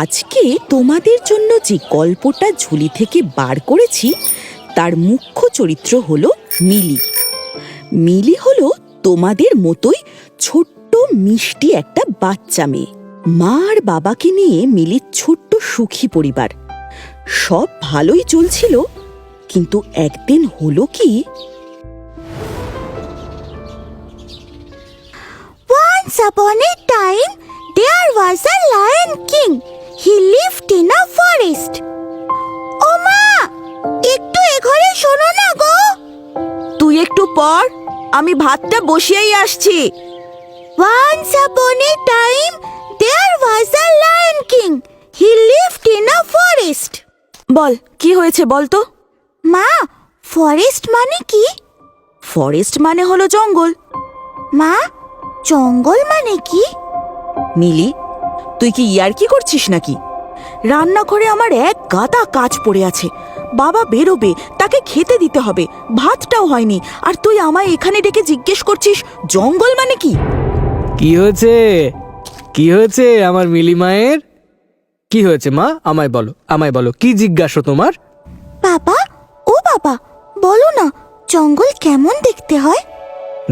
আজকে তোমাদের জন্য যে গল্পটা ঝুলি থেকে বার করেছি তার মুখ্য চরিত্র হলো মিলি। মিলি হলো তোমাদের মতোই ছোট্ট মিষ্টি একটা বাচ্চা মেয়ে। মা আর বাবাকে নিয়ে মিলির ছোট্ট সুখী পরিবার। সব ভালোই চলছিল, কিন্তু একদিন হলো কি, Once upon a time, there was a lion king. He lived in a forest. ও মা, একটু এ ঘরে শোনো না গো। তুই একটু পর, আমি ভাতটা বসিয়েই আসছি। Once upon a time, there was a lion king. He lived in a forest. বল, কি হয়েছে বল তো? মা, ফরেস্ট মানে কি? ফরেস্ট মানে হলো জঙ্গল। মা, জঙ্গল মানে কি? মিলি, তুই কি ইয়ার্কি করছিস নাকি? রান্নাঘরে আমার এক গাদা কাজ পড়ে আছে। বাবা বেরোবে, তাকে খেতে দিতে হবে, ভাতটাও হয়নি, আর তুই আমায় এখানে ডেকে জিজ্ঞেস করছিস জঙ্গল মানে কি? কি হয়েছে? কি হয়েছে আমার মিলি মায়ের? কি হয়েছে মা? আমায় বলো, কি জিজ্ঞাসা তোমার? বাবা, ও বাবা, বলো না, জঙ্গল কেমন দেখতে হয়?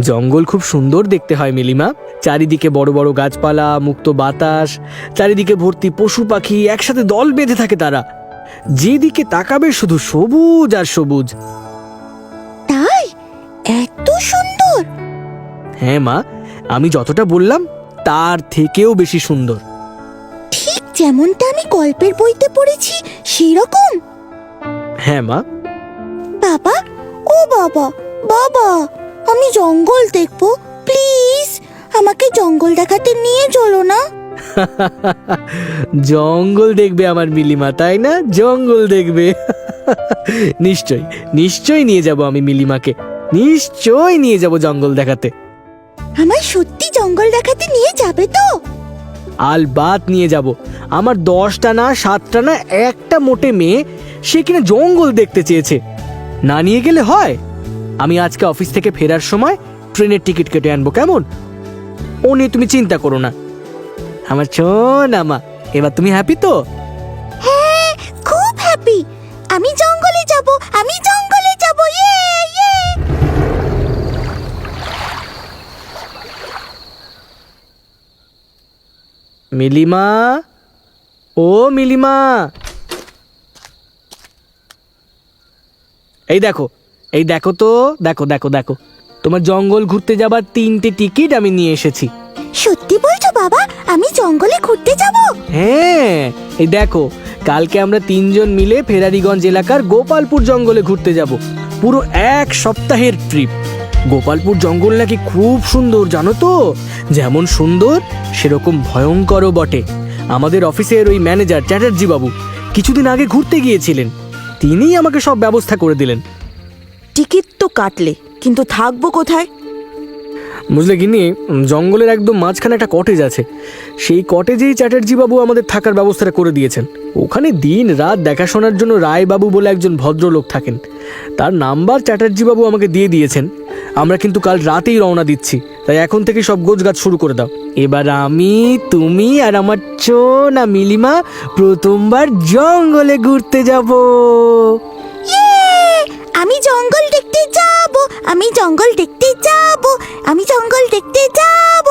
জঙ্গল খুব সুন্দর দেখতে হয় মিলিমা। চারিদিকে বড় বড় গাছপালা, মুক্ত বাতাস, চারিদিকে ভর্তি পশু পাখি, একসাথে দল বেঁধে থাকে তারা। যেদিকে তাকাবে শুধু সবুজ আর সবুজ। তাই এত সুন্দর? হ্যাঁ মা, আমি যতটা বললাম তার থেকেও বেশি সুন্দর। ঠিক যেমনটা আমি গল্পের বইতে পড়েছি সেরকম? হ্যাঁ মা। বাবা, ও বাবা, বাবা, আমি জঙ্গল দেখবো, প্লিজ আমাকে জঙ্গল দেখাতে নিয়ে চলো না। জঙ্গল দেখবে আমার মিলিমা, তাই না? জঙ্গল দেখবে। নিশ্চয়ই নিয়ে যাব আমি মিলিমাকে, নিশ্চয়ই নিয়ে যাব জঙ্গল দেখাতে। আমার সত্যি জঙ্গল দেখাতে নিয়ে যাবে তো? আলবাত নিয়ে যাব। আমার 10টা না 7টা না একটা মোটে মেয়ে, সে কিনা জঙ্গল দেখতে চেয়েছে। না নিয়ে গেলে হয়? আমি আজকে অফিস থেকে ফেরার সময় ট্রেনের টিকিট কেটে আনবো, কেমন? ও নিয়ে তুমি চিন্তা করো না আমার সোনা মা। এবার তুমি হ্যাপি তো? হ্যাঁ, খুব হ্যাপি। আমি জঙ্গলে যাব, আমি জঙ্গলে যাব, ইয়ে ইয়ে। মিলিমা, ও মিলিমা, এই দেখো তো, দেখো তোমার জঙ্গল ঘুরতে যাবার 3টে টিকিট আমি নিয়ে এসেছি। সত্যি বলছো বাবা, আমি জঙ্গলে ঘুরতে যাব? হ্যাঁ, এই দেখো, কালকে আমরা 3 জন মিলে ফেরারিগঞ্জ এলাকার গোপালপুর জঙ্গলে ঘুরতে যাব। পুরো 1 সপ্তাহের ট্রিপ। গোপালপুর জঙ্গল নাকি খুব সুন্দর, জানো তো? যেমন সুন্দর সেরকম ভয়ঙ্করও বটে। আমাদের অফিসের ওই ম্যানেজার চ্যাটার্জি বাবু কিছুদিন আগে ঘুরতে গিয়েছিলেন, তিনিই আমাকে সব ব্যবস্থা করে দিলেন। টিকিট তো কাটলে, কিন্তু থাকবো কোথায়? বুঝলে গিন্নি, জঙ্গলের একদম মাঝখানে একটা কটেজ আছে। সেই কটেজেই চ্যাটার্জি বাবু আমাদের থাকার ব্যবস্থাটা করে দিয়েছেন। ওখানে দিন রাত দেখাশোনার জন্য রায়বাবু বলে একজন ভদ্রলোক থাকেন। তার নাম্বার চ্যাটার্জি বাবু আমাকে দিয়ে দিয়েছেন। আমরা কিন্তু কাল রাতেই রওনা দিচ্ছি, তাই এখন থেকে সব গোছগাছ শুরু করে দাও। এবার আমি, তুমি আর আমার সোনা মিলিমা প্রথমবার জঙ্গলে ঘুরতে যাব। ইয়ে, আমি জঙ্গল দেখতে যাব, আমি জঙ্গল দেখতে যাব, আমি জঙ্গল দেখতে যাব।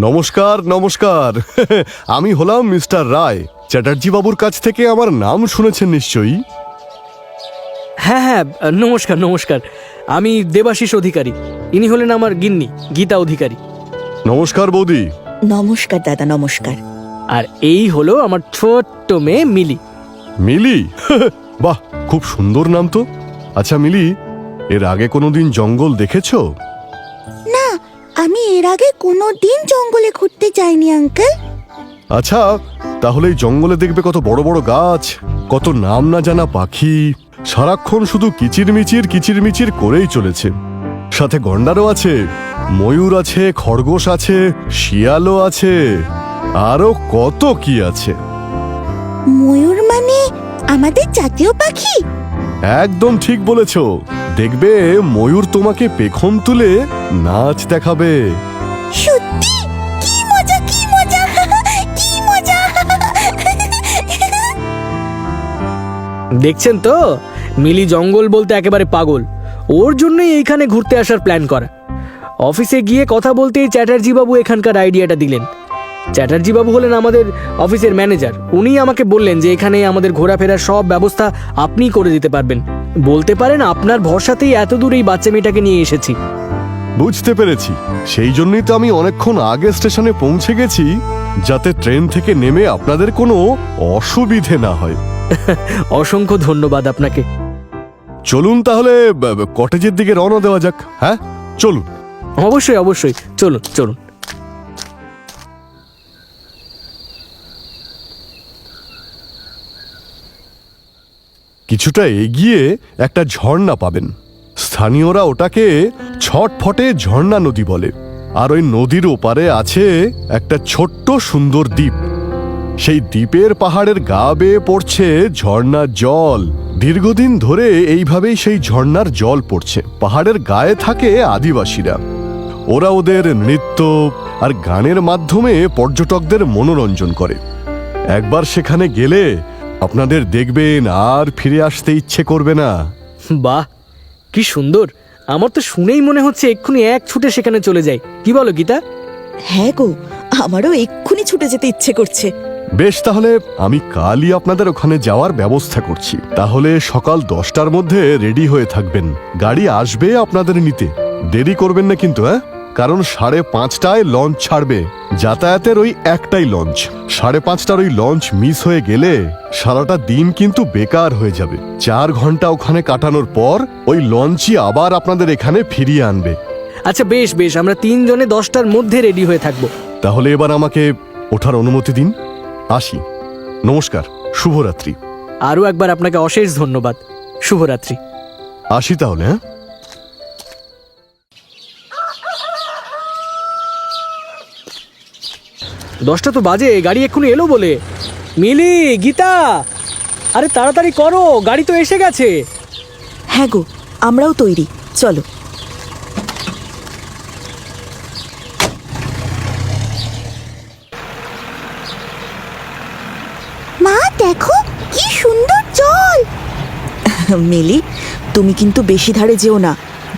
নমস্কার নমস্কার। আমি হলাম মিস্টার রায়। চ্যাটার্জি বাবুর কাছ থেকে আমার নাম শুনেছেন নিশ্চয়ই। হ্যাঁ, নমস্কার। আমি দেবাশিস অধিকারী। ইনি হলেন আমার গিন্নি গীতা অধিকারী। নমস্কার বৌদি। নমস্কার দাদা, নমস্কার। আর এই হলো আমার ছোট্ট মেয়ে মিলি। মিলি? বাহ, খুব সুন্দর নাম তো। আচ্ছা মিলি, এর আগে কোনোদিন জঙ্গল দেখেছো? না, আমি এর আগে কোনোদিন জঙ্গলে ঘুরতে যাইনি আঙ্কেল। আচ্ছা, তাহলে এই জঙ্গলে দেখবে কত বড় বড় গাছ, কত নাম না জানা পাখি, সারাক্ষণ শুধু কিচিরমিচির করেই চলেছে। সাথে গন্ডারও আছে, ময়ূর আছে, খরগোশ আছে, শিয়ালও আছে, আরো কত কি আছে। ময়ূর মানে আমাদের জাতীয় পাখি? একদম ঠিক বলেছ। দেখবে ময়ূর তোমাকে পেখম তুলে নাচ দেখাবে। সত্যি? কি মজা, কি মজা, কি মজা! দেখছেন তো, মিলি জঙ্গল বলতে একেবারে পাগল। ওর জন্যই এইখানে ঘুরতে আসার প্ল্যান করা। অফিসে গিয়ে কথা বলতেই চ্যাটার্জি বাবু এখানকার আইডিয়াটা দিলেন। চ্যাটার্জি বাবু হলেন আমাদের অফিসের ম্যানেজার। উনি আমাকে বললেন যে এখানে আমাদের ঘোরাফেরার সব ব্যবস্থা আপনিই করে দিতে পারবেন। বলতে পারেন আপনার ভরসাতেই এত দূর এই বাচ্চা মেয়েটাকে নিয়ে এসেছি। বুঝতে পেরেছি, সেই জন্যই তো আমি অনেকক্ষণ আগে স্টেশনে পৌঁছে গেছি, যাতে ট্রেন থেকে নেমে আপনাদের কোনো অসুবিধে না হয়। অসংখ্য ধন্যবাদ আপনাকে। চলুন তাহলে কটেজের দিকে রওনা দেওয়া যাক। হ্যাঁ, চলুন। অবশ্যই অবশ্যই, চলুন চলুন। কিছুটা এগিয়ে একটা ঝর্ণা পাবেন। স্থানীয়রা ওটাকে ছটফটে ঝর্ণা নদী বলে। আর ওই নদীর ওপারে আছে একটা ছোট্ট সুন্দর দ্বীপ। সেই দ্বীপের পাহাড়ের গা বেয়ে পড়ছে ঝর্ণার জল। দীর্ঘদিন ধরে এইভাবেই সেই ঝর্ণার জল পড়ছে। পাহাড়ের গায়ে থাকে আদিবাসীরা। ওরা ওদের নৃত্য আর গানের মাধ্যমে পর্যটকদের মনোরঞ্জন করে। একবার সেখানে গেলে আপনাদের দেখবেন আর ফিরে আসতে ইচ্ছে করবে না। বাহ, কি সুন্দর! আমার তো শুনেই মনে হচ্ছে এক্ষুনি এক ছুটে সেখানে চলে যাই। কি বলো গীতা? হ্যাঁ গো, আমারও এক্ষুনি ছুটে যেতে ইচ্ছে করছে। বেশ, তাহলে আমি কালই আপনাদের ওখানে যাওয়ার ব্যবস্থা করছি। তাহলে সকাল 10টার মধ্যে রেডি হয়ে থাকবেন। গাড়ি আসবে আপনাদের নিতে। দেরি করবেন না কিন্তু, হ্যাঁ? কারণ 5:30টায় লঞ্চ ছাড়বে। যাতায়াতের ওই একটাই লঞ্চ। 5:30টার ওই লঞ্চ মিস হয়ে গেলে সারাটা দিন কিন্তু বেকার হয়ে যাবে। 4 ঘন্টা ওখানে কাটানোর পর ওই লঞ্চই আবার আপনাদের এখানে ফিরিয়ে আনবে। আচ্ছা বেশ বেশ, আমরা 3 জনে 10টার মধ্যে রেডি হয়ে থাকবো। তাহলে এবার আমাকে ওঠার অনুমতি দিন। আসি। নমস্কার, শুভরাত্রি। আরও একবার আপনাকে অশেষ ধন্যবাদ। শুভরাত্রি। আসি তাহলে, হ্যাঁ? 10টা তো বাজে, গাড়ি এক্ষুনি এলো বলে। মিলি, গীতা, আরে তাড়াতাড়ি করো, গাড়ি তো এসে গেছে। হ্যাঁ গো, আমরাও তৈরি, চলো। মা দেখো, কি সুন্দর জল! মিলি, তুমি কিন্তু বেশি ধারে যেও না,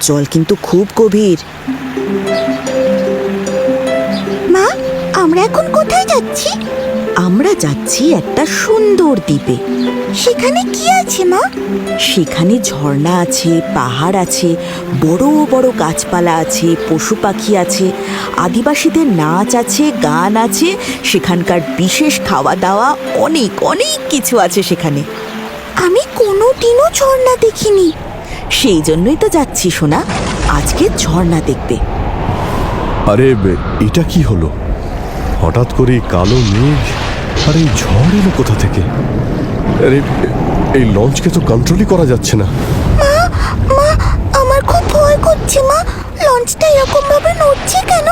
জল কিন্তু খুব গভীর। মা, আমরা এখন কোথায় যাচ্ছি? আমরা যাচ্ছি একটা সুন্দর দ্বীপে। সেখানে কি আছে মা? সেখানে ঝর্ণা আছে, পাহাড় আছে, বড় বড় গাছপালা আছে, পশু পাখি আছে, আদিবাসীদের নাচ আছে, গান আছে, সেখানকার বিশেষ খাওয়া দাওয়া, অনেক অনেক কিছু আছে সেখানে। আমি কোনোদিনও ঝর্ণা দেখিনি। সেই জন্যই তো যাচ্ছি সোনা, আজকে ঝর্ণা দেখবে। আরে এটা কি হলো? হঠাৎ করে কালো মেঘ আর এই ঝড় এলো কোথা থেকে? আরে এই লঞ্চকে তো কন্ট্রোলই করা যাচ্ছে না। মা, আমার খুব ভয় করছে মা। লঞ্চটা এরকম ভাবে নড়ছে কেন?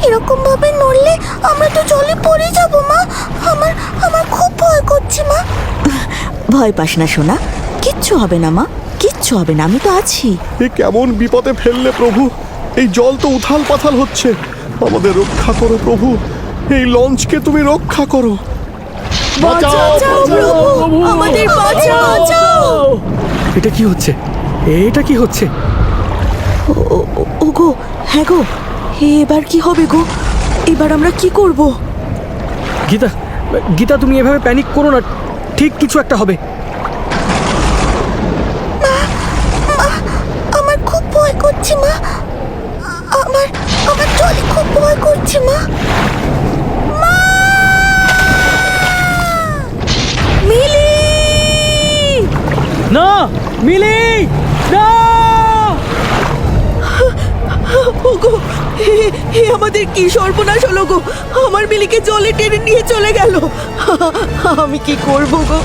এরকম ভাবে নড়লে আমরা তো জলে পড়ে যাব মা। আমার খুব ভয় করছে মা। ভয় পাস না সোনা, কিচ্ছু হবে না মা, কিচ্ছু হবে না, আমি তো আছি। এ কেমন বিপদে ফেললে প্রভু! এই জল তো উথাল পাথাল হচ্ছে। আমাদের রক্ষা করো প্রভু, এই লঞ্চকে তুমি রক্ষা করো। বাঁচাও প্রভু, আমাদের বাঁচাও। এটা কি হচ্ছে? এটা কি হচ্ছে? ও গো, হ্যাঁ গো, এবার কি হবে গো? এবার আমরা কি করব? গীতা, গীতা, তুমি এভাবে প্যানিক করো না, ঠিক কিছু একটা হবে। আমার খুব ভয় করছে মা। আমার জলে খুব ভয় করছে মা। মিলি! না, মিলি, না! ওগো, হে আমাদের কি সর্বনাশ হলো গো! আমার মিলিকে জলে টেনে নিয়ে চলে গেল। আমি কি করব গো,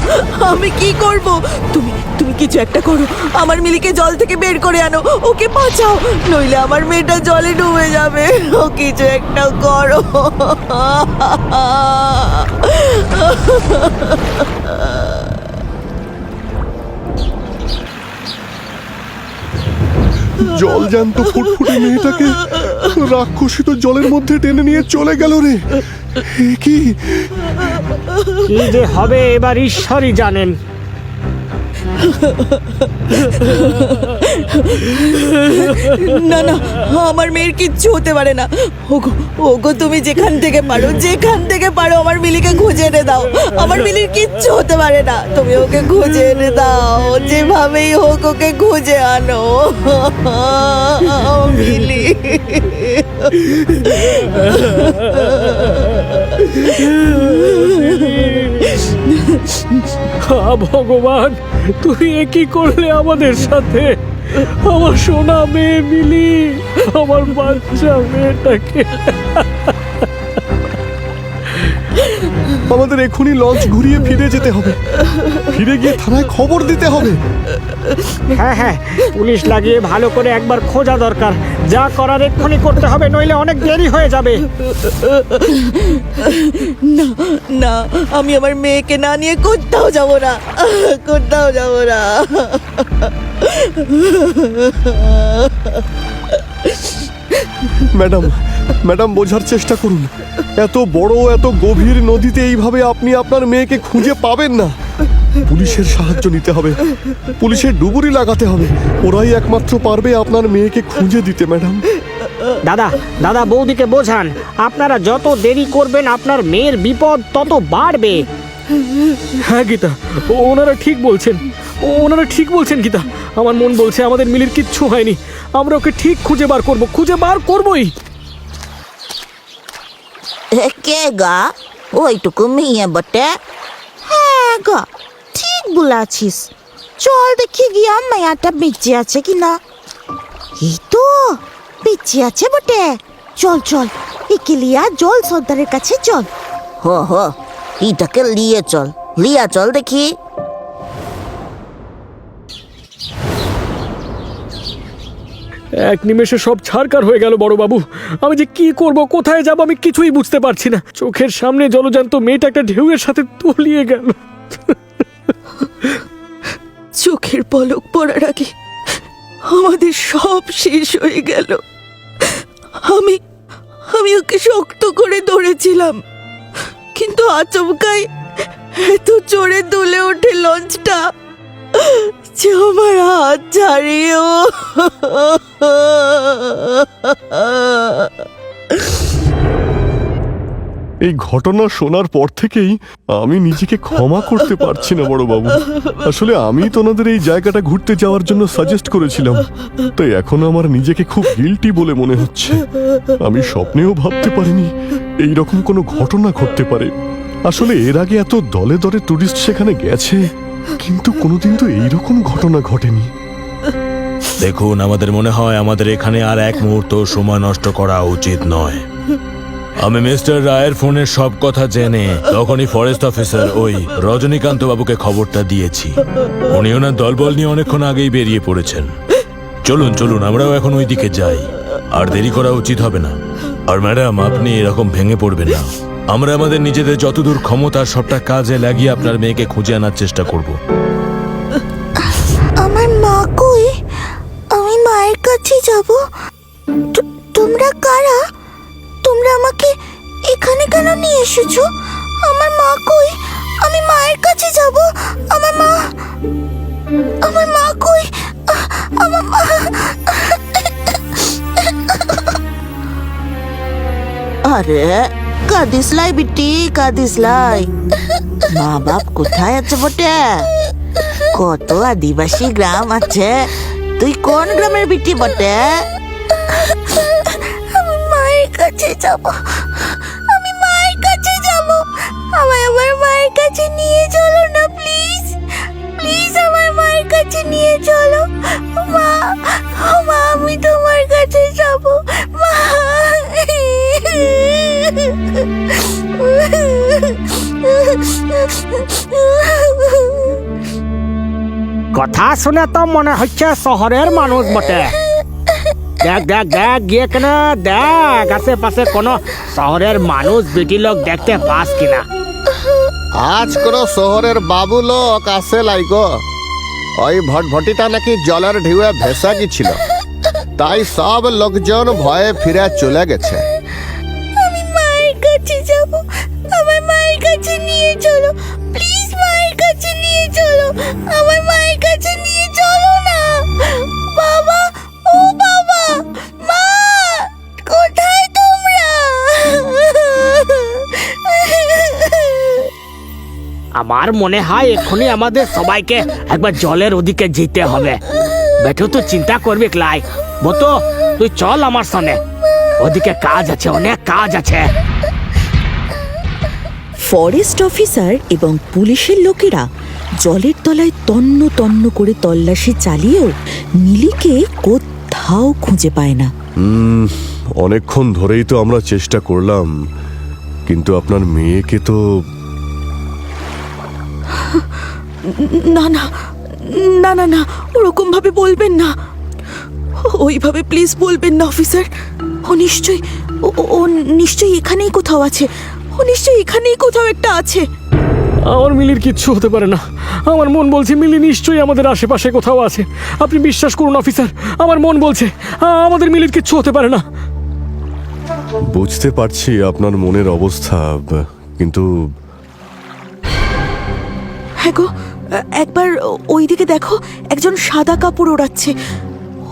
আমি কি করব? তুমি তুমি কিছু একটা করো, আমার মিলিকে জল থেকে বের করে আনো, ওকে বাঁচাও, নইলে আমার মেয়েটা জলে ডুবে যাবে। ও কিছু একটা করো। জল জ্যান্ত ফুটফুটে মেয়েটাকে রাক্ষসী তো জলের মধ্যে টেনে নিয়ে চলে গেল রে। এ কি? কি যে হবে এবার ঈশ্বরই জানেন। না না, আমার মেয়ের কিচ্ছু হতে পারে না। ওগো ওগো, তুমি যেখান থেকে পারো আমার মিলিকে খুঁজে এনে দাও। আমার মিলির কিচ্ছু হতে পারে না, তুমি ওকে খুঁজে এনে দাও, যেভাবেই হোক ওকে খুঁজে আনো। মিলি, ভগবান, তুই এ কি করলে আমাদের সাথে? আমার সোনা মেয়ে মিলি, আমার বাচ্চা মেয়েটাকে। আমাদের এখনই লঞ্চ ঘুরিয়ে ফিরে যেতে হবে, ফিরে গিয়ে থানায় খবর দিতে হবে। হ্যাঁ হ্যাঁ, পুলিশ লাগিয়ে ভালো করে একবার খোঁজা দরকার। যা করার এক্ষুনি করতে হবে, নইলে অনেক দেরি হয়ে যাবে। না না, আমি আমার মেয়েকে না নিয়ে কোথাও যাব না, কোথাও যাব না। ম্যাডাম, ম্যাডাম বোঝার চেষ্টা করুন। এত বড় এত গভীর নদীতে এইভাবে আপনি আপনার মেয়েকে খুঁজে পাবেন না। পুলিশের সাহায্য নিতে হবে, পুলিশের ডুবুরি লাগাতে হবে। ওরাই একমাত্র পারবে আপনার মেয়েকে খুঁজে দিতে। ম্যাডাম, দাদা দাদা, বৌদিকে বোঝান, আপনারা যত দেরি করবেন আপনার মেয়ের বিপদ তত বাড়বে। হ্যাঁ গীতা, ওনারা ঠিক বলছেন, ওনারা ঠিক বলছেন গীতা। আমার মন বলছে আমাদের মিলির কিচ্ছু হয়নি, আমরা ওকে ঠিক খুঁজে বার করবো, খুঁজে বার করবোই। কে গা? ওইটুকু মেয়ে বটে? হ্যাঁ গা, ঠিক বলেছিস। চল দেখি গিয়া মায়াটা বেঁচে আছে কিনা। এই তো বেঁচে আছে বটে। চল চল, একে লিয়া জল সর্দারের কাছে চল। হো এটাকে লিয়া চল দেখি। এক নিমেষে সব ছারকার হয়ে গেল বড় বাবু। আমি যে কি করব, কোথায় যাব, আমি কিছুই বুঝতে পারছি না। চোখের সামনে জলজান্ত মেয়েটা একটা ঢেউয়ের সাথে তলিয়ে গেল। চোখের পলক পড়ার আগে আমাদের সব শেষ হয়ে গেল। আমি আমি ওকে শক্ত করে ধরেছিলাম, কিন্তু আচমকাই এত জোরে দুলে ওঠে লঞ্চটা যে আমার হাত ছাড়িয়েও। এই ঘটনা শোনার পর থেকেই আমি নিজেকে ক্ষমা করতে পারছি না বড় বাবু। আসলে আমি তো ওনাদের এই জায়গাটা ঘুরতে যাওয়ার জন্য সাজেস্ট করেছিলাম, তাই এখন আমার নিজেকে খুব গিল্টি বলে মনে হচ্ছে। আমি স্বপ্নেও ভাবতে পারিনি এইরকম কোনো ঘটনা ঘটতে পারে। আসলে এর আগে এত দলে দলে টুরিস্ট সেখানে গেছে, কিন্তু কোনোদিন তো এইরকম ঘটনা ঘটেনি। দেখুন, আমাদের মনে হয় আমাদের এখানে আর এক মুহূর্ত সময় নষ্ট করা উচিত নয়। আমি মিস্টার রায়ের ফোনের সব কথা জেনে তখনই ফরেস্ট অফিসার ওই রজনীকান্ত বাবুকে খবরটা দিয়েছি। উনি ওনার দলবল নিয়ে অনেকক্ষণ আগেই বেরিয়ে পড়েছেন। চলুন চলুন, আমরাও এখন ওই দিকে যাই, আর দেরি করা উচিত হবে না। আর ম্যাডাম, আপনি এরকম ভেঙে পড়বেন না। আমরা আমাদের নিজেদের যতদূর ক্ষমতা সবটা কাজে লাগিয়ে আপনার মেয়েকে খুঁজে আনার চেষ্টা করব। আমার মা কই? আমি মায়ের কাছে যাব। তোমরা কারা? তোমরা আমাকে এখানে কেন নিয়ে এসেছো? আমার মা কই? আমি মায়ের কাছে যাব। আমার মা কই? আমার মা। আরে কাঁদিস লাই বিটি, কাঁদিস লাই। মা বাপ কোথায় আছে বটে? কত আদিবাসী গ্রাম আছে। তুই কোন গ্রামের বিটি বটে? আমি মায়ের কাছে যাব। আমি মায়ের কাছে যাব। আমায় আমার মায়ের কাছে নিয়ে চলো না প্লিজ। প্লিজ আমার মায়ের কাছে নিয়ে চলো। মা, আমি তোমার কাছে যাব। মা। কথা শুনে তো মনে হচ্ছে শহরের মানুষ বটে। দেখ দেখ দেখ গিয়ে কেন দেখ আশেপাশে কোনো শহরের মানুষ বিটি লোক দেখতে পাস কিনা। আজ কোনো শহরের বাবু লোক আসে লাইগো। ওই ভটভটিটা নাকি জলের ঢেউয়ে ভেসে গেছিল, তাই সব লোকজন ভয়ে ফিরে চলে গেছে। আমি মায়ের কাছে যাব, আমার মায়ের কাছে নিয়ে চলো প্লিজ, মায়ের কাছে নিয়ে চলো, আমার মায়ের কাছে নিয়ে চলো না। বাবা, ও বাবা, মা, কোথায় তোমরা? আমার মনে হয় এক্ষুনি আমাদের সবাইকে একবার জলের ওদিকে যেতে হবে। বেটু তুই চিন্তা করবি ক্লাই, বতো তুই চল আমার সঙ্গে, ওদিকে কাজ আছে, অনেক কাজ আছে। ফরেস্ট অফিসার এবং পুলিশের লোকেরা জলের তলায় তন্ন তন্ন করে তল্লাশি চালিয়েও মিলিকে কোথাও খুঁজে পায় না। অনেকক্ষণ ধরেই তো আমরা চেষ্টা করলাম, কিন্তু আপনার মেয়েকে তো না না না না না, ওরকম ভাবে বলবেন না, ওইভাবে প্লিজ বলবেন না অফিসার। ও নিশ্চয়ই ও নিশ্চয়ই এখানেই কোথাও আছে, ও নিশ্চয়ই এখানেই কোথাও একটা আছে। আমার মিলির কিচ্ছু হতে পারে না। আমার মন বলছে মিলি নিশ্চয়ই আমাদের আশেপাশে কোথাও আছে। আপনি বিশ্বাস করুন অফিসার, আমার মন বলছে আমাদের মিলির কিচ্ছু হতে পারে না। বুঝতে পারছি আপনার মনের অবস্থা, কিন্তু হ্যাঁ গো, একবার ওইদিকে দেখো, একজন সাদা কাপড় ওড়াচ্ছে।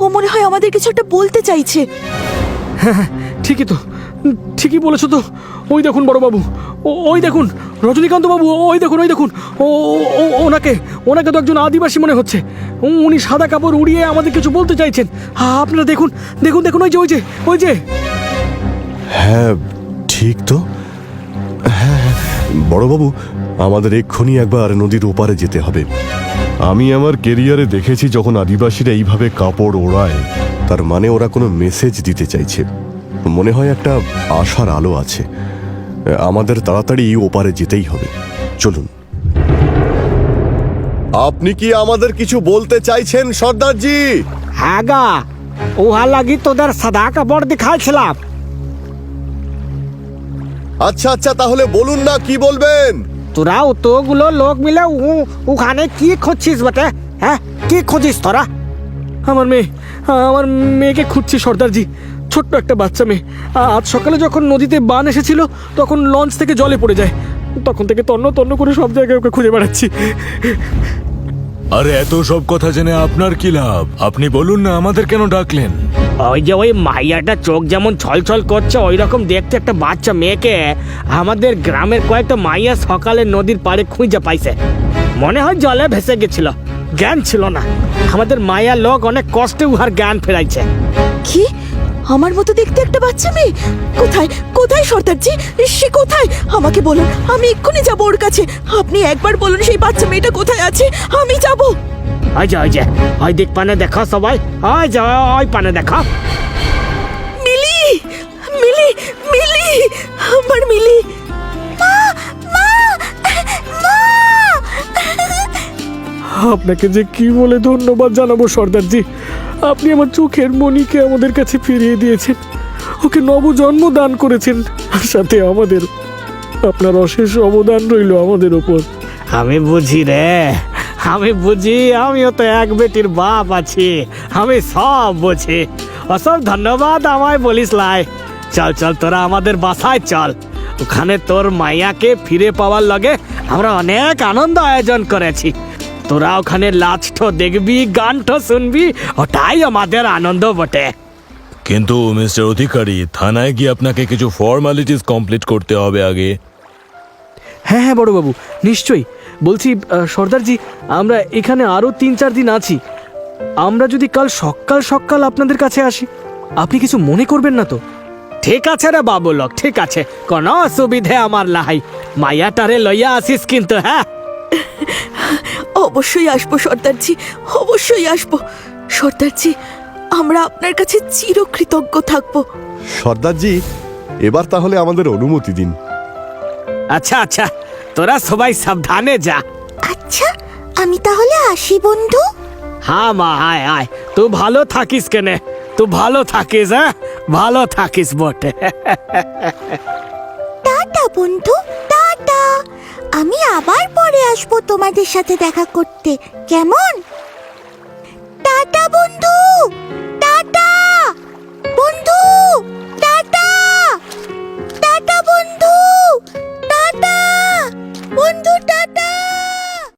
ও মনে হয় আমাদের কিছু একটা বলতে চাইছে। ঠিকই তো, ঠিকই বলেছো তো। ওই দেখুন বড়বাবু, ওই দেখুন রজনীকান্ত বাবু, ওই দেখুন ওই দেখুন, ওনাকে ওনাকে তো একজন আদিবাসী মনে হচ্ছে। উনি সাদা কাপড় উড়িয়ে আমাদের কিছু বলতে চাইছেন। আপনারা দেখুন দেখুন দেখুন, ওই যে ওই যে ওই যে। হ্যাঁ ঠিক তো। হ্যাঁ বড়বাবু, আমাদের এক্ষুনি একবার নদীর ওপারে যেতে হবে। আমি আমার কেরিয়ারে দেখেছি যখন আদিবাসীরা এইভাবে কাপড় ওড়ায়, তার মানে ওরা কোনো মেসেজ দিতে চাইছে। মনে হয় একটা আশার আলো আছে। আমাদের তাড়াতাড়ি ওপারে যেতেই হবে, চলুন। আপনি কি আমাদের কিছু বলতে চাইছেন সর্দারজি? হ্যাঁ গা, উহা লাগি তোদের সাদা কাপড় দেখাইছিলাম। আচ্ছা আচ্ছা, তাহলে বলুন না, কি বলবেন? তোরা অতগুলো লোক মিলে ওখানে কি খুঁজছিস বটে? হ্যাঁ, কি খুঁজিস তোরা? আমার মেয়েকে খুঁজছি সর্দারজি। ছোট্ট একটা বাচ্চা মেয়ে। আজ সকালে যখন নদীতে বান এসেছিল তখন লঞ্চ থেকে জলে পড়ে যায়। তখন থেকে তন্ন তন্ন করে সব জায়গায় ওকে খুঁজে বেড়াচ্ছি। আরে এত সব কথা জেনে আপনার কি লাভ? আপনি বলুন না, আমাদের কেন ডাকলেন? ওই যে ওই মাইয়াটা চোখ যেমন ছলছল করছে ওই রকম দেখতে একটা বাচ্চা মেয়েকে আমাদের গ্রামের কয়েকটা মাইয়া সকালে নদীর পাড়ে খুঁজে পাইছে। মনে হয় জলে ভেসে গেছিল, জ্ঞান ছিল না। আমাদের মায়া লোক অনেক কষ্টে উহার জ্ঞান ফেরাইছে। কি, আমার মতো দেখতে একটা বাচ্চা মেয়ে? কোথায় কোথায় সর্দারজি, সে কোথায়? আমাকে বলুন, আমি এক্ষুনি যাবো ওর কাছে। আপনি একবার বলুন সেই বাচ্চা মেয়েটা কোথায় আছে, আমি যাব। ওই যে ওই দিক পানে দেখো সবাই, ওই যে ওই পানে দেখো। মিলি, মিলি, মিলি, আমার মিলি। আপনাকে যে কি বলে ধন্যবাদ জানাবো সর্দারজি। আপনি আমার চোখের মণিকে আমাদের কাছে ফিরিয়ে দিয়েছেন, ওকে নবজন্ম দান করেছেন, আর সাথে আমাদের। আপনার অশেষ অবদান রইল আমাদের ওপর। আমি বুঝি রে, আমি বুঝি, আমিও তো এক বেটির বাপ আছি, আমি সব বুঝি। অসব ধন্যবাদ আমায় বলিস লাই। চল চল, তোরা আমাদের বাসায় চল। ওখানে তোর মাইয়াকে ফিরে পাওয়ার লগে আমরা অনেক আনন্দ আয়োজন করেছি। তোরা ওখানে লাস্ট দেখবি, গানটা শুনবি, ওটাই আমাদের আনন্দ বটে। কিন্তু মিস্টার অধিকারী, থানায় গিয়ে আপনাকে কিছু ফর্মালিটিস কমপ্লিট করতে হবে আগে। হ্যাঁ হ্যাঁ বড়বাবু, নিশ্চয়ই। বলছি সর্দারজি, আমরা এখানে আরো 3-4 দিন আছি। আমরা যদি কাল সকাল সকাল আপনাদের কাছে আসি, আপনি কিছু মনে করবেন না তো? ঠিক আছে রে বাবু লোক, ঠিক আছে, কোনো অসুবিধে আমার লাই। মাইয়াটারে লইয়া আসিস কিন্তু। হ্যাঁ, অবশ্যই আসবো সর্দারজি, অবশ্যই আসবো সর্দারজি। আমরা আপনার কাছে চিরকৃতজ্ঞ থাকবো। সর্দারজি, এবার তাহলে আমাদের অনুমতি দিন। আচ্ছা আচ্ছা, তোরা সবাই সাবধানে যা। আচ্ছা, আমি তাহলে আসি বন্ধু। হ্যাঁ মা, আয় আয়, তুই ভালো থাকিস কেনে, তুই ভালো থাকিস, হ্যাঁ ভালো থাকিস বটে। টাটা বন্ধু, টাটা। আমি আবার পরে আসবো তোমাদের সাথে দেখা করতে, কেমন? টাটা বন্ধু।